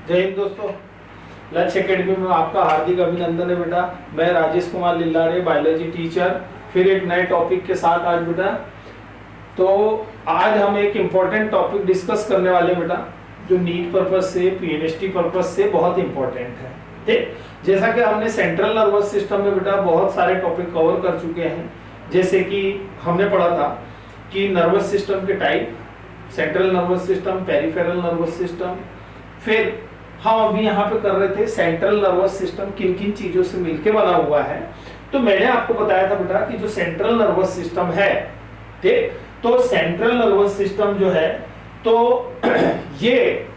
जय हिंद दोस्तों, लक्ष्य एकेडमी में आपका हार्दिक अभिनंदन है बेटा। मैं राजेश कुमार लिल्लारे, बायोलॉजी टीचर, फिर एक नए टॉपिक के साथ आज बेटा। तो आज हम एक इम्पोर्टेंट टॉपिक डिस्कस करने वाले बेटा, जो नीट पर्पज से, पीएमएसटी पर्पज से बहुत इंपॉर्टेंट है। ठीक, जैसा कि हमने सेंट्रल नर्वस सिस्टम में बेटा बहुत सारे टॉपिक कवर कर चुके हैं। जैसे कि हमने पढ़ा था कि नर्वस सिस्टम के type, central nervous system, peripheral nervous system. फिर हम अभी यहाँ पे कर रहे थे सेंट्रल नर्वस सिस्टम किन किन चीजों से मिलके बना हुआ है। तो मैंने आपको बताया था बेटा कि जो सेंट्रल नर्वस सिस्टम है, ठीक, तो सेंट्रल नर्वस सिस्टम जो है तो ये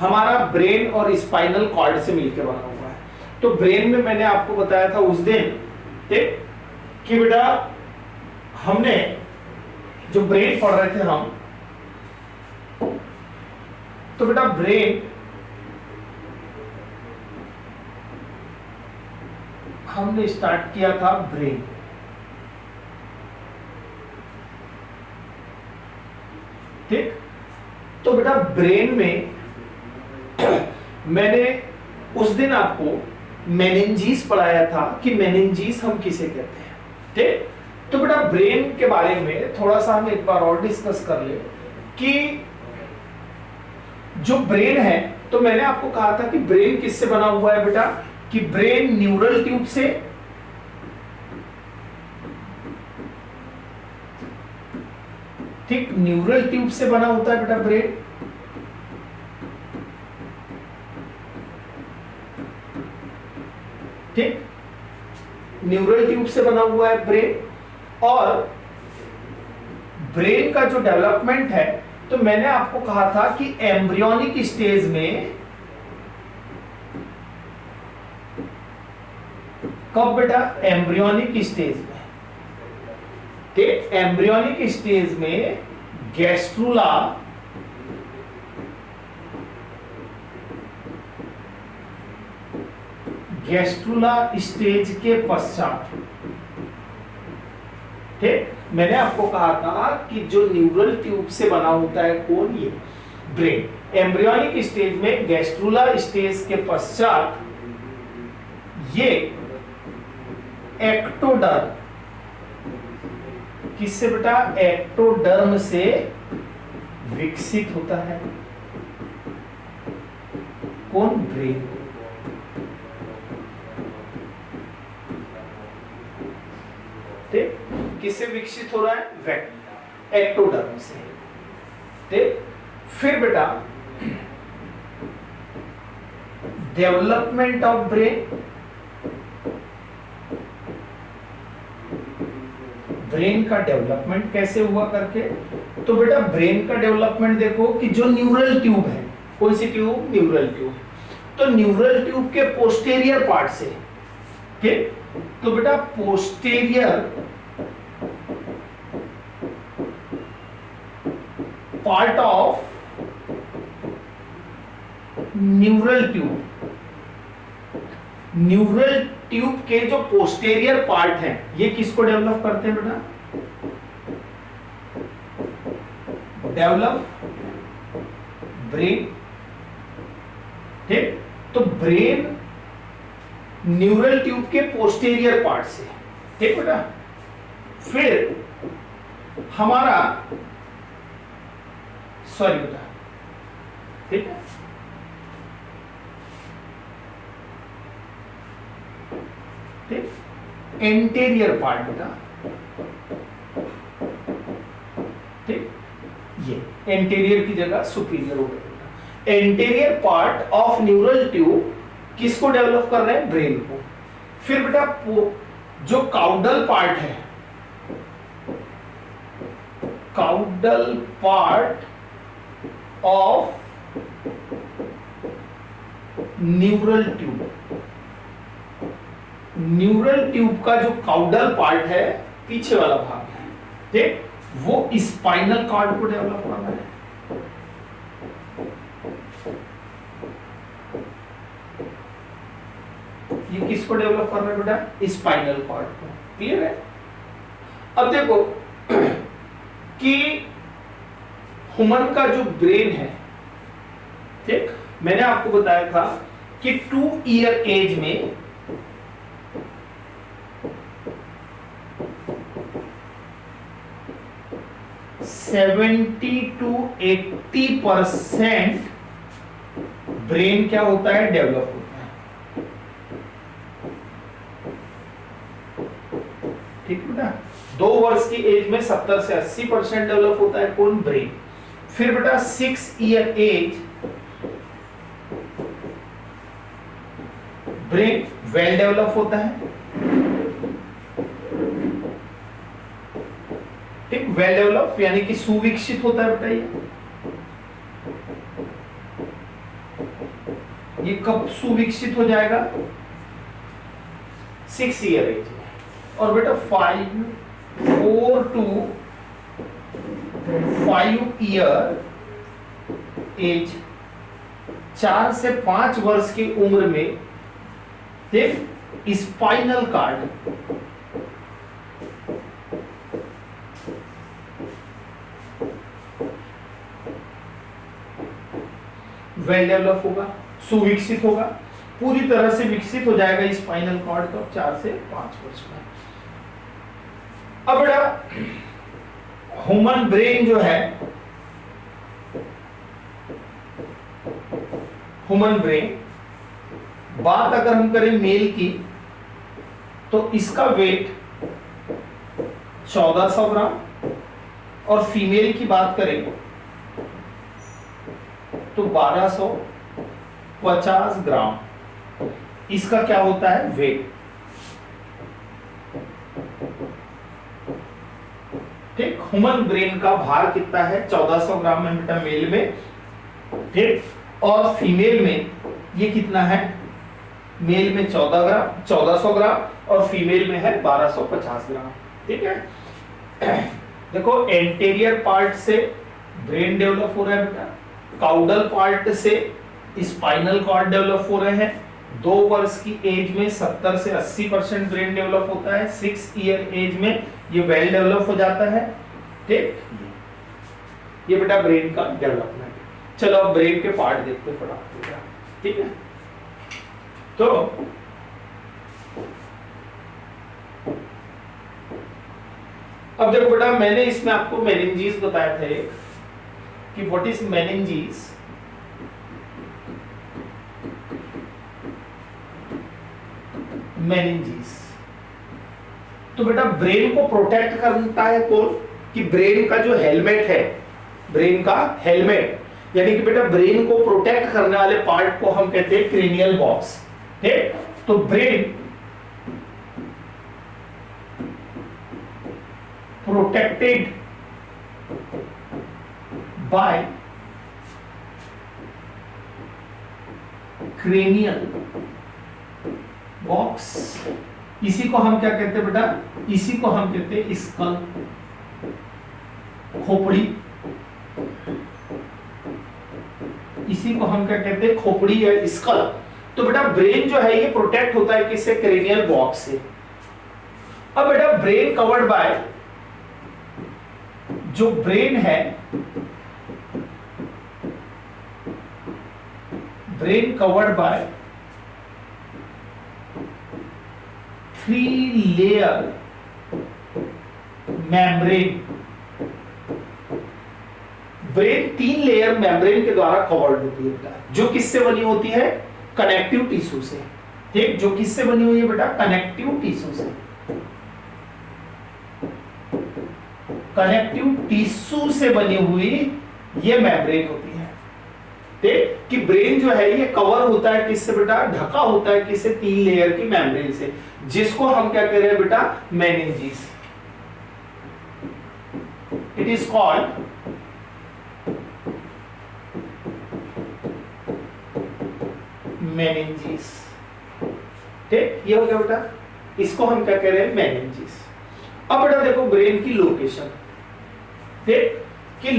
हमारा ब्रेन और स्पाइनल कॉर्ड से मिलकर बना हुआ है। तो ब्रेन में मैंने आपको बताया था उस दिन, ठीक, कि बेटा हमने जो ब्रेन पढ़ रहे थे हम, तो बेटा ब्रेन हमने स्टार्ट किया था ब्रेन। ठीक, तो बेटा ब्रेन में मैंने उस दिन आपको मेनिंजीस पढ़ाया था कि मेनिंजीस हम किसे कहते हैं। ठीक, तो बेटा ब्रेन के बारे में थोड़ा सा हम एक बार और डिस्कस कर ले कि जो ब्रेन है, तो मैंने आपको कहा था कि ब्रेन किससे बना हुआ है बेटा, कि ब्रेन न्यूरल ट्यूब से, ठीक, न्यूरल ट्यूब से बना होता है बेटा ब्रेन। ठीक, न्यूरल ट्यूब से बना हुआ है ब्रेन। और ब्रेन का जो डेवलपमेंट है, तो मैंने आपको कहा था कि एम्ब्रियोनिक स्टेज में, कब बेटा, एम्ब्रियोनिक स्टेज में, ठीक, एम्ब्रियोनिक स्टेज में गैस्ट्रुला स्टेज के पश्चात, ठीक, मैंने आपको कहा था कि जो न्यूरल ट्यूब से बना होता है कौन, ये ब्रेन। एम्ब्रियोनिक स्टेज में गैस्ट्रुला स्टेज के पश्चात ये एक्टोडर्म, किससे बेटा, एक्टोडर्म से विकसित होता है कौन, ब्रेन। ठीक, किससे विकसित हो रहा है, एक्टोडर्म से। ठीक, फिर बेटा डेवलपमेंट ऑफ ब्रेन, ब्रेन का डेवलपमेंट कैसे हुआ करके, तो बेटा ब्रेन का डेवलपमेंट देखो कि जो न्यूरल ट्यूब है, कौन सी ट्यूब, न्यूरल ट्यूब, तो न्यूरल ट्यूब के पोस्टेरियर पार्ट से, ठीक, तो बेटा posterior part of neural tube, neural tube के जो पोस्टेरियर पार्ट हैं, ये किसको डेवलप करते हैं बेटा, डेवलप ब्रेन। ठीक, तो ब्रेन न्यूरल ट्यूब के पोस्टेरियर पार्ट से, ठीक बेटा। फिर हमारा, सॉरी बेटा, ठीक है, ठीक, एंटेरियर पार्ट बेटा, ठीक, ये एंटेरियर की जगह सुपीरियर हो गया। Anterior part of neural tube किसको डेवलप कर रहे हैं, ब्रेन को। फिर बेटा जो काउडल पार्ट है, caudal part of neural tube, neural tube का जो काउडल पार्ट है, पीछे वाला भाग है, ठीक, वो स्पाइनल कॉर्ड को डेवलप करना है। ये किसको डेवलप करना है बेटा, स्पाइनल कॉर्ड को। क्लियर है। अब देखो कि ह्यूमन का जो ब्रेन है, ठीक, मैंने आपको बताया था कि 2 ईयर एज में 70 to 80% ब्रेन क्या होता है, डेवलप होता है। ठीक बेटा, 2 वर्ष की एज में 70 से 80% डेवलप होता है कौन, ब्रेन। फिर बेटा 6 year age brain well develop होता है। ठीक, वेल डेवलप यानी कि सुविकसित होता है बेटा। ये कब सुविकसित हो जाएगा, 6 ईयर एज में। और बेटा 4 to 5 ईयर एज, 4 से 5 वर्ष की उम्र में, देख, स्पाइनल कार्ड वेल डेवलप होगा, सुविकसित होगा, पूरी तरह से विकसित हो जाएगा स्पाइनल कॉर्ड का 4 से 5 वर्ष में। अब बेटा ह्यूमन ब्रेन जो है, ह्यूमन ब्रेन, बात अगर हम करें मेल की तो इसका वेट 1400 ग्राम, और फीमेल की बात करें तो 1250 ग्राम इसका क्या होता है, वेट। ठीक, ह्यूमन ब्रेन का भार कितना है, 1400 ग्राम में बेटा मेल में, ठीक, और फीमेल में ये कितना है, मेल में 1400 ग्राम और फीमेल में है 1250 ग्राम। ठीक है, देखो एंटीरियर पार्ट से ब्रेन डेवलप हो रहा है बेटा, काउडल पार्ट से स्पाइनल कॉर्ड डेवलप हो रहे हैं। 2 वर्ष की एज में 70 से 80% ब्रेन डेवलप होता है, 6 ईयर एज में ये वेल डेवलप हो जाता है। ठीक, ये बेटा ब्रेन का डेवलपमेंट। चलो अब ब्रेन के पार्ट देखते फटाफट। ठीक है, तो अब देखो बेटा, मैंने इसमें आपको मेनिंजीज बताया था एक, कि व्हाट इज मेनिंजीज। मेनिंजीज तो बेटा ब्रेन को प्रोटेक्ट करता है कौन, कि ब्रेन का जो हेलमेट है, ब्रेन का हेलमेट, यानी कि बेटा ब्रेन को प्रोटेक्ट करने वाले पार्ट को हम कहते हैं क्रेनियल बॉक्स। ठीक, तो brain protected by cranial box, इसी को हम क्या कहते हैं बेटा, इसी को हम कहते हैं स्कल, खोपड़ी। इसी को हम क्या कहते हैं, खोपड़ी या स्कल। तो बेटा ब्रेन जो है ये प्रोटेक्ट होता है किससे, क्रेनियल बॉक्स से। अब बेटा ब्रेन कवर्ड बाय, जो ब्रेन है, brain covered by 3 layer membrane. Brain 3 layer membrane के द्वारा कवर्ड होती है बेटा, जो किससे बनी होती है, कनेक्टिव टिश्यू से। ठीक, जो किससे बनी हुई है बेटा, कनेक्टिव टिश्यू से। कनेक्टिव टिश्यू से बनी हुई ये मेम्ब्रेन होती है। ठीक, कि ब्रेन जो है ये कवर होता है किससे बेटा, ढका होता है किससे, 3 लेयर की मेम्ब्रेन से, जिसको हम क्या कह रहे हैं बेटा, meninges. It is called meninges. ठीक, ये हो गया बेटा, इसको हम क्या कह रहे हैं, मेनिंजीज। अब बेटा देखो ब्रेन की लोकेशन, ठीक, कि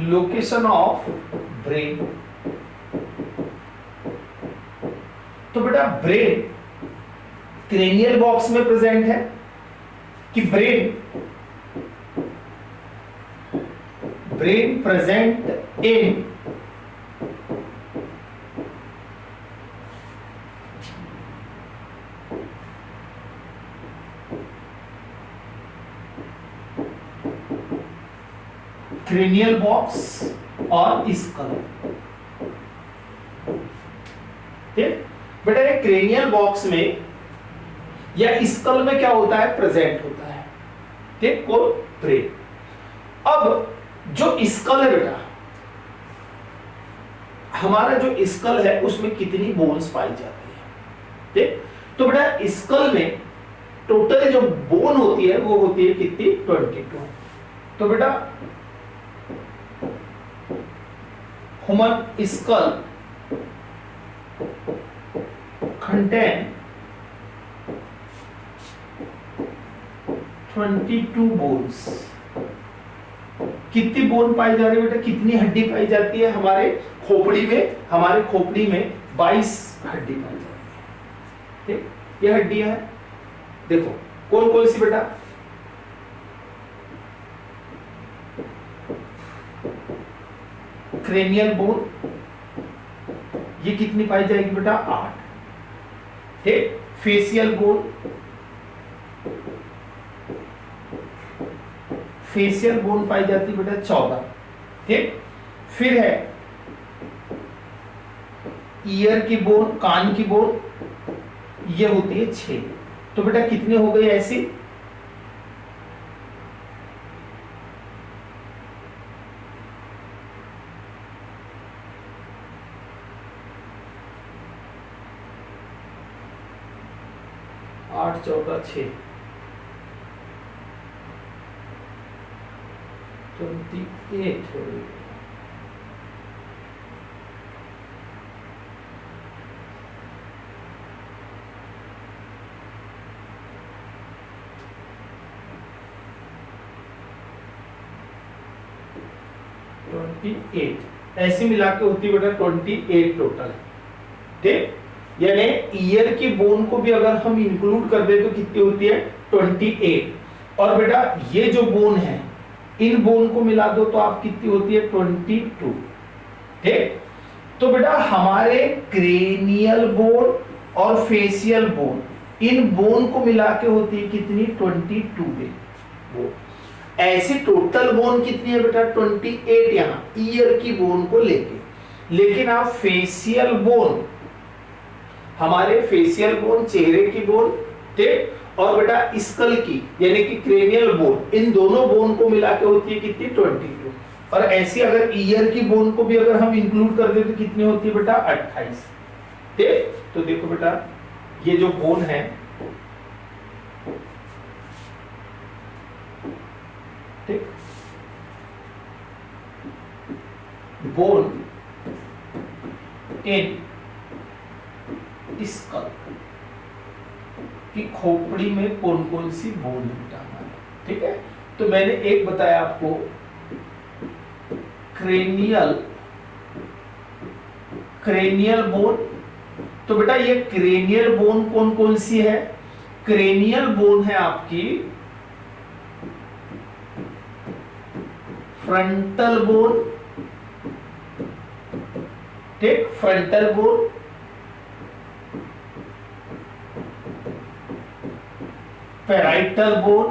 लोकेशन ऑफ ब्रेन। तो बेटा ब्रेन क्रेनियल बॉक्स में प्रेजेंट है कि brain present in cranial box और स्कल। ठीक बेटा, ये क्रेनियल बॉक्स में या स्कल में क्या होता है, प्रेजेंट होता है। ठीक, को ब्रेन। अब जो स्कल है बेटा, हमारा जो स्कल है उसमें कितनी बोन्स पाई जाती है। ठीक, तो बेटा स्कल में टोटल जो बोन होती है वो होती है कितनी, 22। तो बेटा ह्यूमन स्कल contain 22 बोन्स। कितनी बोन पाई जा रही है बेटा, कितनी हड्डी पाई जाती है हमारे खोपड़ी में, हमारे खोपड़ी में 22 हड्डी पाई जाती है। ठीक, ये हड्डियां हैं, देखो कौन कौन सी बेटा, क्रेनियल बोन, ये कितनी पाई जाएगी बेटा, 8। ठीक, फेशियल बोन, फेशियल बोन पाई जाती है बेटा 14। ठीक, फिर है ईयर की बोन, कान की बोन, ये होती है 6। तो बेटा कितने हो गए ऐसी, 8 14 6 28 हो गई। ऐसी मिला के होती है बेटा 28 टोटल। ठीक, यानी ईयर की बोन को भी अगर हम इंक्लूड कर दे तो कितनी होती है, 28। और बेटा ये जो बोन है, इन बोन को मिला दो तो आप कितनी होती है, 22। ठीक, तो बेटा हमारे क्रेनियल बोन और फेशियल बोन, इन बोन को मिला के होती है कितनी, 22 बोन। ऐसी टोटल बोन कितनी है बेटा, 28 यहां ईयर की बोन को लेके। लेकिन आप फेशियल बोन, हमारे फेशियल बोन, चेहरे की बोन, ठीक, और बेटा स्कल की यानी कि क्रेनियल बोन, इन दोनों बोन को मिला के होती है कितनी, 22। और ऐसी अगर ईयर की बोन को भी अगर हम इंक्लूड कर दे तो कितनी होती है बेटा, 28। ठीक, तो देखो बेटा ये जो बोन है, ठीक, बोन इन स्कल की खोपड़ी में कौन कौन सी बोन है बेटा हमारे। ठीक है, तो मैंने एक बताया आपको क्रेनियल बोन। तो बेटा ये क्रेनियल बोन कौन कौन सी है, क्रेनियल बोन है आपकी फ्रंटल बोन, ठीक, फ्रंटल बोन, पैराइटल बोन,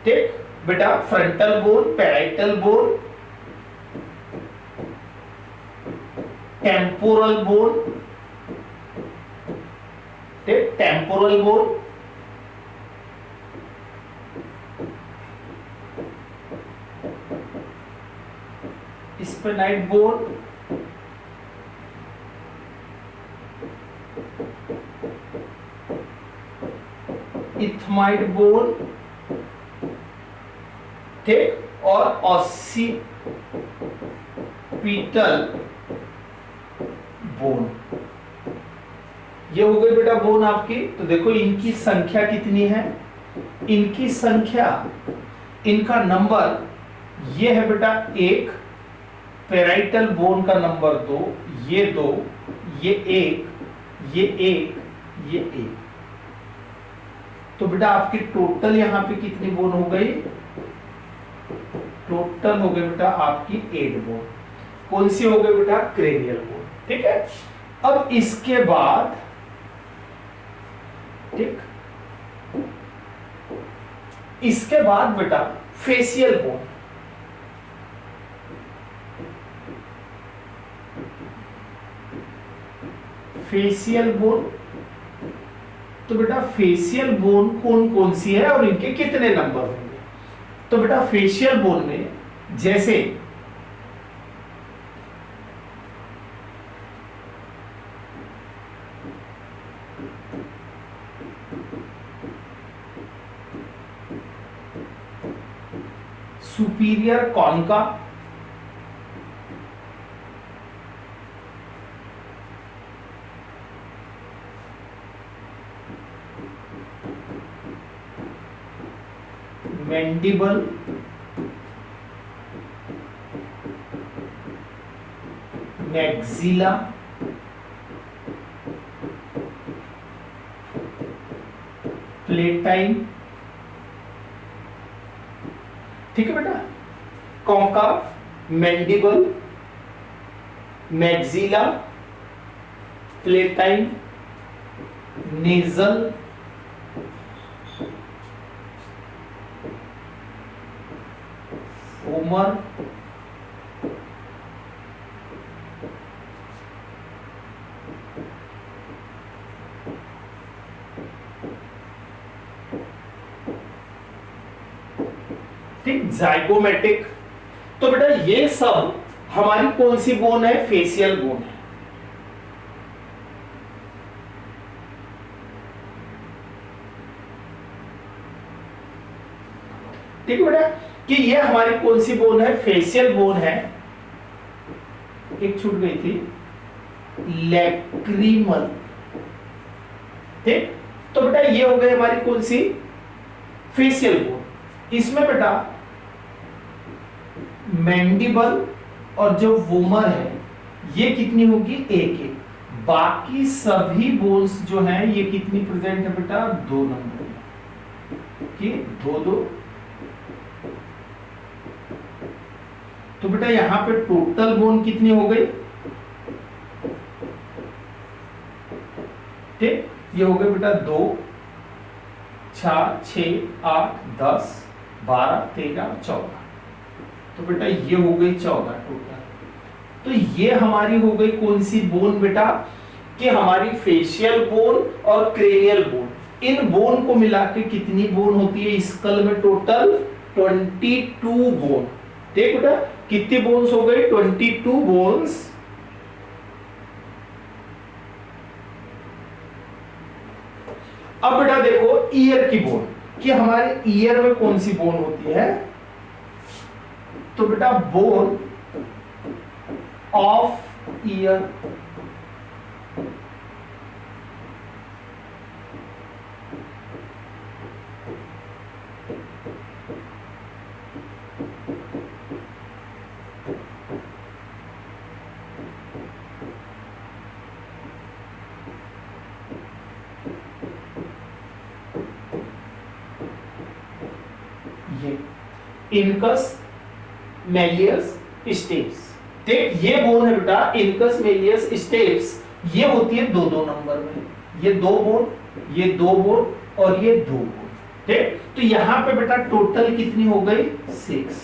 ठीक बेटा, frontal bone, parietal bone, temporal bone, ठीक, टेम्पोरल बोन, स्पेनाइट बोन, इथमाइड बोन, ठीक, और ऑसिपिटल बोन। ये हो गई बेटा बोन आपकी। तो देखो इनकी संख्या कितनी है, इनकी संख्या, इनका नंबर, ये है बेटा 1, पैराइटल बोन का नंबर 2, ये 2, ये 1, ये 1, ये ए। तो बेटा आपकी टोटल यहाँ पे कितनी बोन हो गई? टोटल हो गई बेटा आपकी 8 बोन। कौन सी हो गई बेटा? Cranial bone. ठीक है। अब इसके बाद, ठीक, इसके बाद बेटा फेशियल बोन। फेशियल बोन, तो बेटा फेशियल बोन कौन कौन सी है और इनके कितने नंबर होंगे? तो बेटा फेशियल बोन में जैसे सुपीरियर कॉनिका, मैंडिबल, मैक्सिला, प्लेटाइन, ठीक है बेटा, कॉन्काव, मैंडिबल, मैक्सिला, प्लेटाइन, नेजल, ओमर, ठीक, जाइगोमेटिक। तो बेटा ये सब हमारी कौन सी बोन है? फेशियल बोन है। ठीक है बेटा, कि ये हमारी कौन सी बोन है? फेशियल बोन है। एक छूट गई थी, लैक्रिमल। ठीक, तो बेटा ये हो गई हमारी कौन सी? Facial bone. इसमें बेटा मैंडिबल और जो वोमर है ये कितनी होगी? एक एक। बाकी सभी बोन्स जो हैं ये कितनी प्रेजेंट है बेटा? 2 नंबर की, 2-2। तो बेटा यहां पे टोटल बोन कितनी हो गई? ठीक, ये हो गए बेटा 2, 4, 6, 8, 10, 12, 13, 14। तो बेटा ये हो गई 14 टोटल। तो ये हमारी हो गई कौन सी बोन बेटा? कि हमारी फेशियल बोन और क्रेनियल बोन। इन बोन को मिला के कितनी बोन होती है स्कल में? Total 22 bone. ठीक बेटा, कितनी बोन्स हो गई? 22 बोन्स। अब बेटा देखो ईयर की बोन, कि हमारे ईयर में कौन सी बोन होती है? तो बेटा बोन ऑफ ईयर। ये इनकस मेलियस स्टेप्स। ठीक, ये बोन है बेटा इनकस मेलियस स्टेप्स। ये होती है 2-2 नंबर में। ये 2 बोन, ये 2 बोन और ये 2 बोन। ठीक, तो यहां पे बेटा टोटल कितनी हो गई? 6।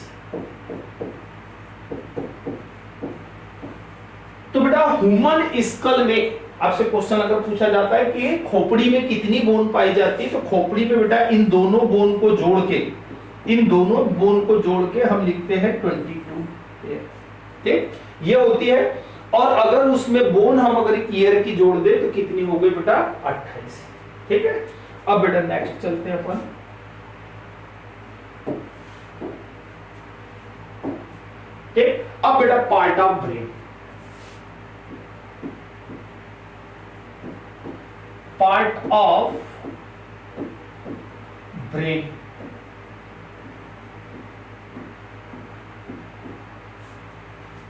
तो बेटा ह्यूमन स्कल में आपसे क्वेश्चन अगर पूछा जाता है कि खोपड़ी में कितनी बोन पाई जाती है, तो खोपड़ी में बेटा इन दोनों बोन को जोड़ के, इन दोनों बोन को जोड़ के हम लिखते हैं 22। ठीक, ये होती है। और अगर उसमें बोन हम अगर ईयर की जोड़ दे तो कितनी हो गई बेटा? 28। ठीक है। अब बेटा नेक्स्ट चलते हैं अपन। ठीक, अब बेटा part of brain. Part of brain.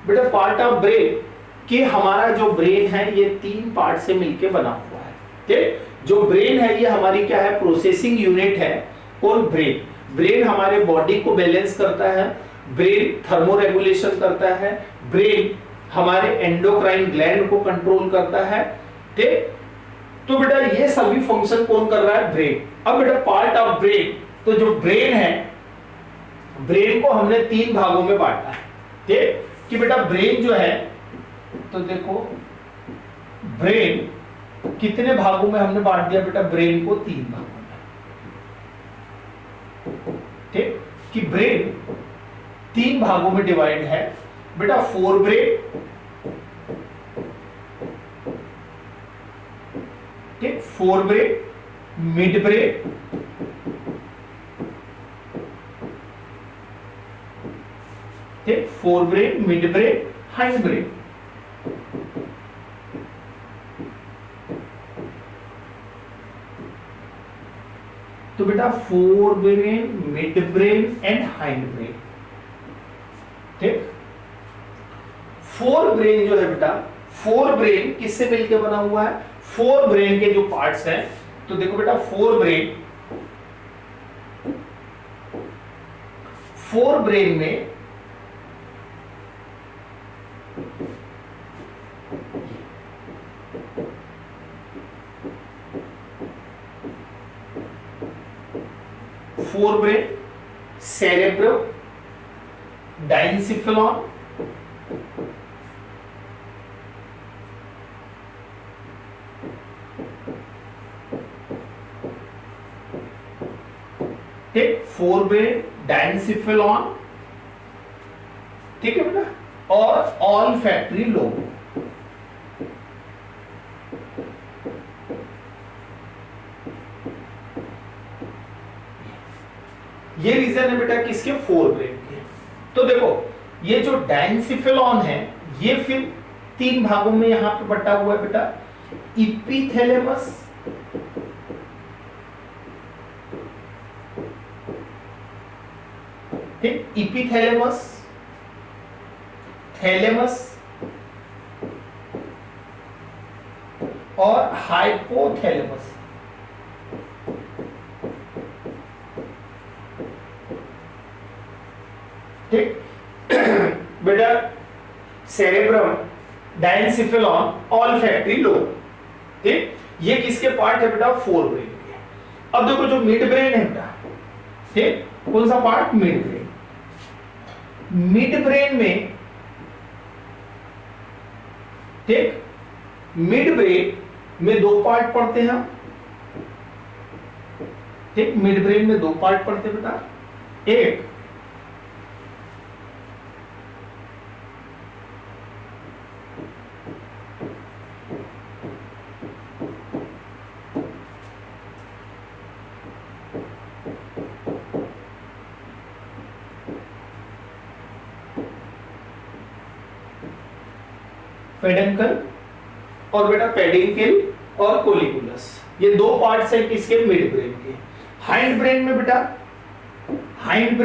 बेटा पार्ट ऑफ ब्रेन कि हमारा जो ब्रेन है ये 3 पार्ट से मिलकर बना हुआ है। ठीक, जो ब्रेन है ये हमारी क्या है, प्रोसेसिंग यूनिट है। कौन? ब्रेन। ब्रेन हमारे बॉडी को बैलेंस करता है, ब्रेन थर्मो रेगुलेशन करता है, ब्रेन हमारे एंडोक्राइन ग्लैंड को कंट्रोल करता है। ठीक, तो बेटा ये सभी फंक्शन कौन कर रहा है? ब्रेन। अब बेटा पार्ट ऑफ ब्रेन, तो जो ब्रेन है, ब्रेन को हमने 3 भागों में बांटा है। ठीक, कि बेटा ब्रेन जो है, तो देखो ब्रेन कितने भागों में हमने बांट दिया बेटा? ब्रेन को 3 भागों में। ठीक, कि ब्रेन 3 भागों में डिवाइड है बेटा। फोर ब्रेन, ठीक, फोर ब्रेन, मिड ब्रेन, ठीक, fore brain, mid brain, hind brain. तो बेटा fore brain, mid brain and hind brain. ठीक, फोर ब्रेन जो है बेटा, फोर ब्रेन किससे मिलकर बना हुआ है? फोर ब्रेन के जो पार्ट्स हैं, तो देखो बेटा फोर ब्रेन में फोर ब्रेन, सेरेब्रम, डाइनसिफेलॉन, ठीक, फोर ब्रेन, डाइनसिफेलॉन, ठीक है बेटा, और ऑल्फैक्टरी लोब। ये रीजन है बेटा किसके? फोर ब्रेन के। तो देखो ये जो डाइनसिफेलॉन है, ये फिर 3 भागों में यहां पे बटा हुआ है बेटा। इपीथैलेमस, ठीक, इपीथैलेमस, थैलेमस और हाइपोथैलेमस। ठीक बेटा, सेरेब्रम, डाइनसिफेलॉन, ऑल्फैक्टरी लोब। ठीक, ये किसके पार्ट है बेटा? फोर ब्रेन के। अब देखो जो मिड ब्रेन है बेटा, ठीक, कौन सा part? Mid brain. Mid brain में, ठीक, मिड ब्रेन में 2 पार्ट पढ़ते हैं हम। ठीक, मिड ब्रेन में 2 पार्ट पढ़ते हैं बेटा। एक पेडंकल और बेटा पेडिंकल और कोलिकुलस, ये 2 पार्ट्स हैं किसके? मिड ब्रेन के। हाइंड ब्रेन में बेटा, हाइंड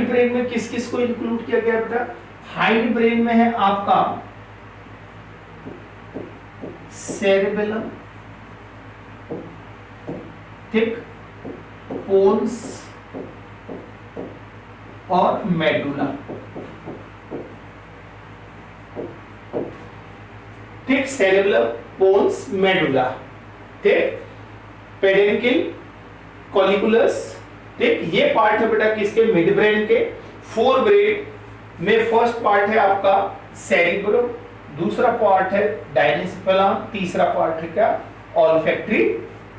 ब्रेन में किस किस को इंक्लूड किया गया बेटा? हाइंड ब्रेन में है आपका सेरेबेलम, ठीक, पोन्स और मेडुला। ठीक, सेरेबेलम, पोन्स, मेडुला, ठीक, पेडिंकल, कॉलिकुलस, ठीक, ये पार्ट है बेटा किसके? मिड ब्रेन के। फोर ब्रेन में फर्स्ट पार्ट है आपका सेरिब्रम, दूसरा पार्ट है डाइनसिफेलॉन, तीसरा पार्ट है क्या? Olfactory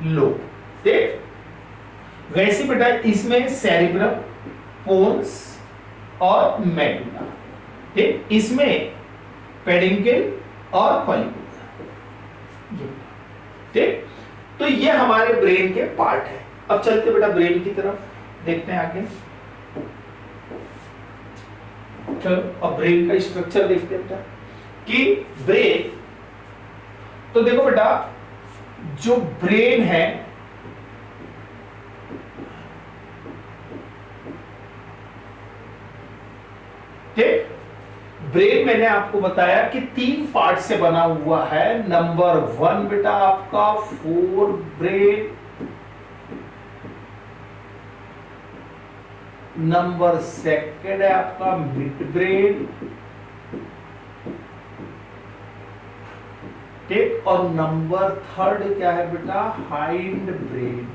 lobe. ठीक, वैसे बेटा इसमें सेरिब्रम, पोन्स और मेडुला, ठीक, इसमें पेडिंकल और कॉलिकुलर। ठीक, तो ये हमारे ब्रेन के पार्ट है। अब चलते बेटा ब्रेन की तरफ, देखते हैं आगे। चलो अब ब्रेन का स्ट्रक्चर देखते हैं बेटा कि ब्रेन, तो देखो बेटा जो ब्रेन है, ठीक, ब्रेन मैंने आपको बताया कि 3 पार्ट से बना हुआ है। नंबर 1 बेटा आपका फोर ब्रेन, नंबर 2 है आपका मिड ब्रेन, ठीक, और नंबर 3 क्या है बेटा, हाइंड ब्रेन।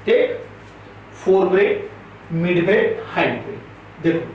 ठीक, fore brain, mid brain, hind brain. देखो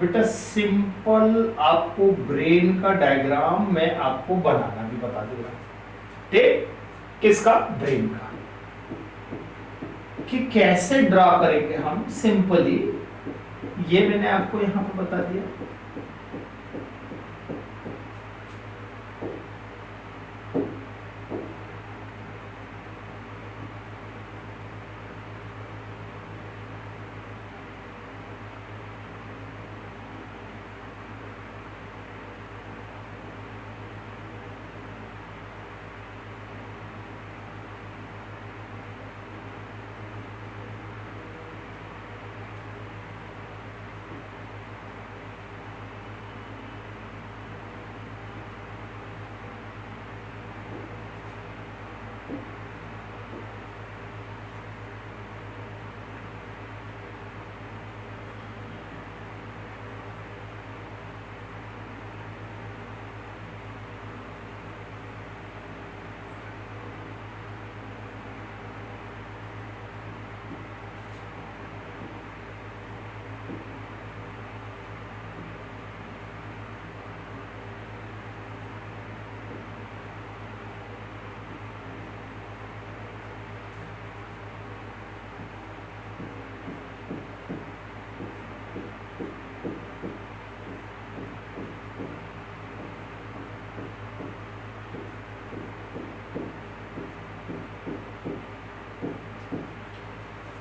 बेटा, सिंपल आपको ब्रेन का डायग्राम मैं आपको बनाना भी बता दूंगा। ठीक, किसका, ब्रेन का, कि कैसे ड्रा करेंगे हम सिंपली, ये मैंने आपको यहां पर बता दिया।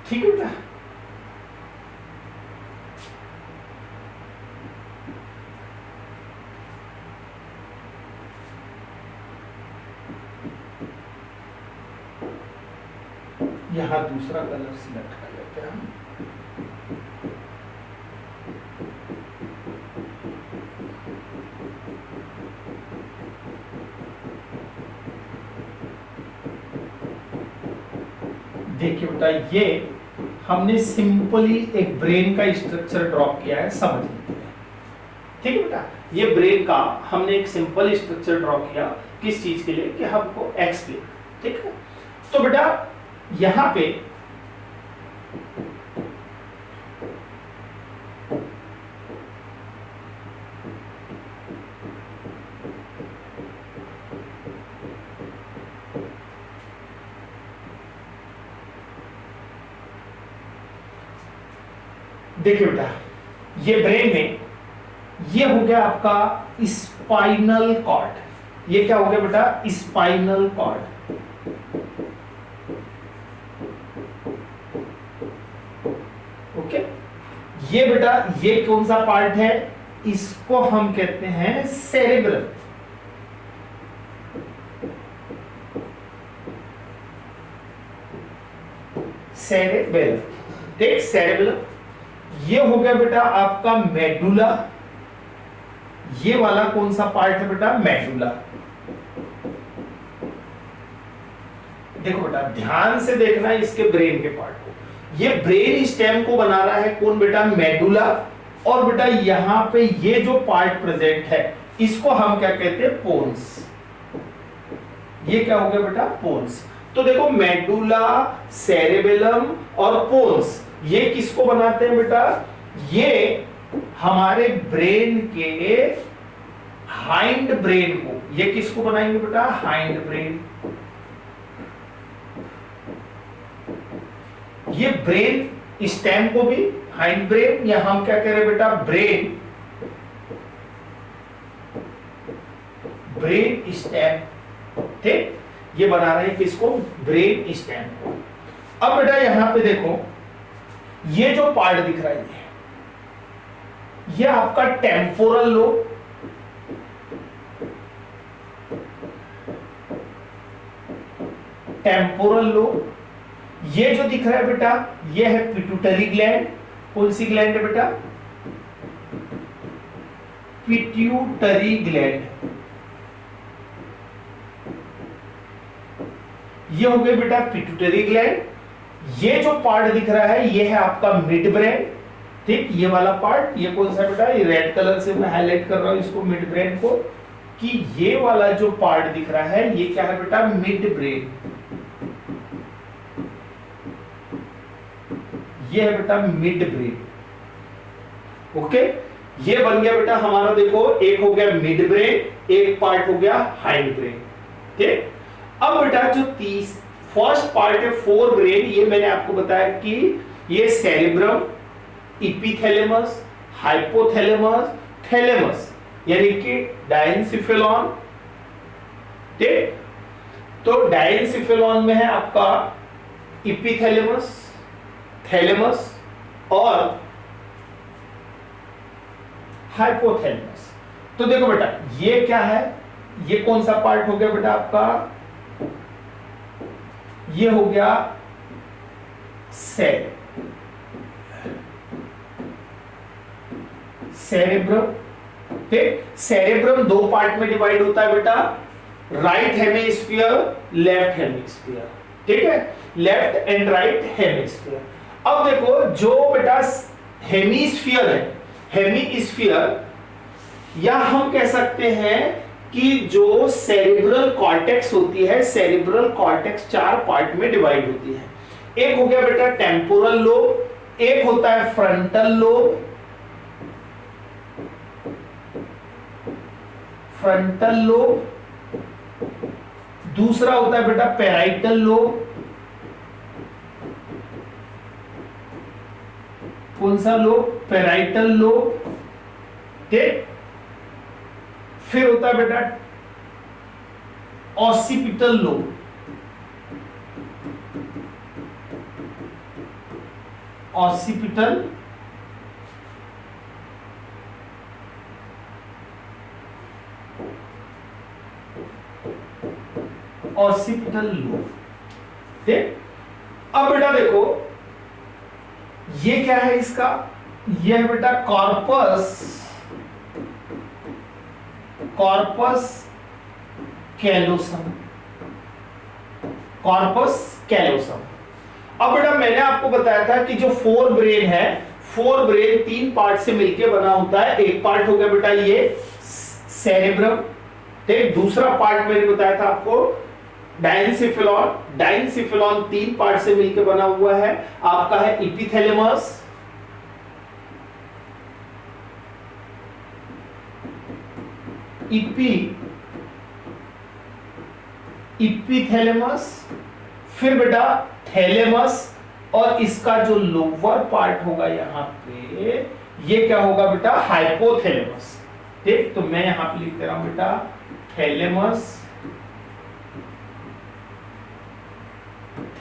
ठीक है बेटा, यहां दूसरा कलर सिलेक्ट कर लेते हैं हम। देखिए बेटा, ये हमने सिंपली एक ब्रेन का स्ट्रक्चर ड्रॉ किया है, समझ लीजिए। ठीक है बेटा, ये ब्रेन का हमने एक सिंपल स्ट्रक्चर ड्रॉ किया, किस चीज के लिए, कि हमको एक्सप्लेन। ठीक है, तो बेटा यहां पे देखिए बेटा, ये ब्रेन में ये हो गया आपका स्पाइनल कॉर्ड। ये क्या हो गया बेटा, स्पाइनल कॉर्ड। ओके, ये बेटा ये कौन सा पार्ट है, इसको हम कहते हैं सेरेब्रम। सेरेबेलम, ठीक, सेरेबेलम। ये हो गया बेटा आपका मेडुला। ये वाला कौन सा पार्ट है बेटा? मेडुला। देखो बेटा ध्यान से देखना इसके ब्रेन के पार्ट को। ये ब्रेन स्टेम को बना रहा है कौन बेटा? मेडुला। और बेटा यहां पे ये जो पार्ट प्रेजेंट है इसको हम क्या कहते हैं? पोन्स। ये क्या हो गया बेटा? पोन्स। तो देखो मेडुला, सेरेबेलम और पोन्स ये किसको बनाते हैं बेटा? ये हमारे ब्रेन के हाइंड ब्रेन को, ये किसको बनाएंगे बेटा? Hind brain. ये ब्रेन स्टेम को भी हाइंड ब्रेन, या हम क्या कह रहे हैं बेटा? ब्रेन स्टेम, ठीक। ये बना रहे हैं किसको? ब्रेन स्टेम को। अब बेटा यहां पे देखो ये जो पार्ट दिख रहा है ये आपका टेम्पोरल लोब, टेम्पोरल लोब। ये जो दिख रहा है बेटा ये है पिट्यूटरी ग्लैंड। कौन सी ग्लैंड है बेटा? Pituitary gland. ये हो गए बेटा पिट्यूटरी ग्लैंड। ये जो पार्ट दिख रहा है ये है आपका मिड ब्रेन, ठीक। ये वाला पार्ट ये कौन सा बेटा? ये रेड कलर से मैं हाईलाइट कर रहा हूं इसको, मिड ब्रेन को, कि ये वाला जो पार्ट दिख रहा है ये क्या है बेटा? Mid brain. ये है बेटा मिड ब्रेन। ओके, ये बन गया बेटा हमारा। देखो एक हो गया मिड ब्रेन, एक पार्ट हो गया हाइंड ब्रेन, ठीक। अब बेटा जो फर्स्ट पार्ट है फोर ब्रेन, ये मैंने आपको बताया कि ये सेरेब्रम, इपिथैलेमस, हाइपोथैलेमस, थैलेमस, यानी कि डायनसिफेलॉन, ठीक। तो डायनसिफेलॉन में है आपका इपिथैलेमस, थैलेमस और हाइपोथैलेमस। तो देखो बेटा ये क्या है? ये कौन सा पार्ट हो गया बेटा आपका? ये हो गया सेरेब्रम, ठीक। सेरेब्रम दो पार्ट में डिवाइड होता है बेटा, राइट हेमिस्फीयर, लेफ्ट हेमिस्फीयर, ठीक है, लेफ्ट एंड राइट हेमिस्फीयर। अब देखो जो बेटा हेमिस्फीयर है, हेमिस्फीयर, या हम कह सकते हैं कि जो सेरिब्रल कॉर्टेक्स होती है, सेरिब्रल कॉर्टेक्स चार पार्ट में डिवाइड होती है। एक हो गया बेटा टेम्पोरल लोब, एक होता है फ्रंटल लोब, फ्रंटल लोब, दूसरा होता है बेटा पैराइटल लोब। कौन सा लोब? पैराइटल लोब, ठीक। फिर होता है बेटा occipital lobe, occipital, occipital lobe, ठीक। अब बेटा देखो ये क्या है इसका? ये है बेटा corpus, corpus callosum, corpus callosum. अब बेटा मैंने आपको बताया था कि जो फोर ब्रेन है, फोर ब्रेन तीन पार्ट से मिलकर बना होता है। एक पार्ट हो गया बेटा ये सेरेब्रम, ठीक। दूसरा पार्ट मैंने बताया था आपको डायनसिफेलॉन, डायनसिफेलॉन तीन पार्ट से मिलकर बना हुआ है। आपका है इपिथैलेमस, इपिथैलेमस, फिर बेटा थैलेमस, और इसका जो लोअर पार्ट होगा यहां पे ये क्या होगा बेटा? हाइपोथैलेमस, ठीक। तो मैं यहां पे लिख दे रहा हूं बेटा थैलेमस,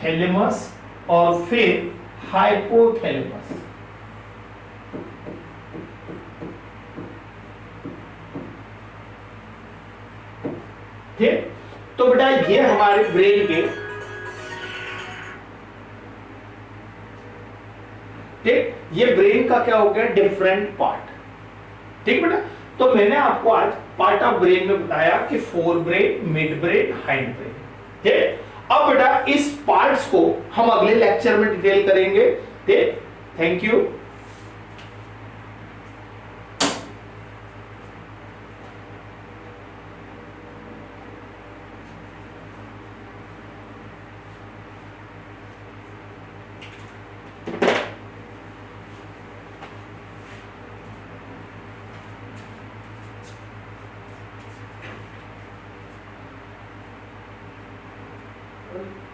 थैलेमस और फिर हाइपोथैलेमस, ठीक। तो बेटा ये हमारे ब्रेन के ठीक, ये ब्रेन का क्या हो गया, डिफरेंट पार्ट। ठीक बेटा, तो मैंने आपको आज पार्ट ऑफ ब्रेन में बताया कि fore brain, mid brain, hind brain. ठीक, अब बेटा इस पार्ट्स को हम अगले लेक्चर में डिटेल करेंगे। ठीक, थैंक यू। Thank you.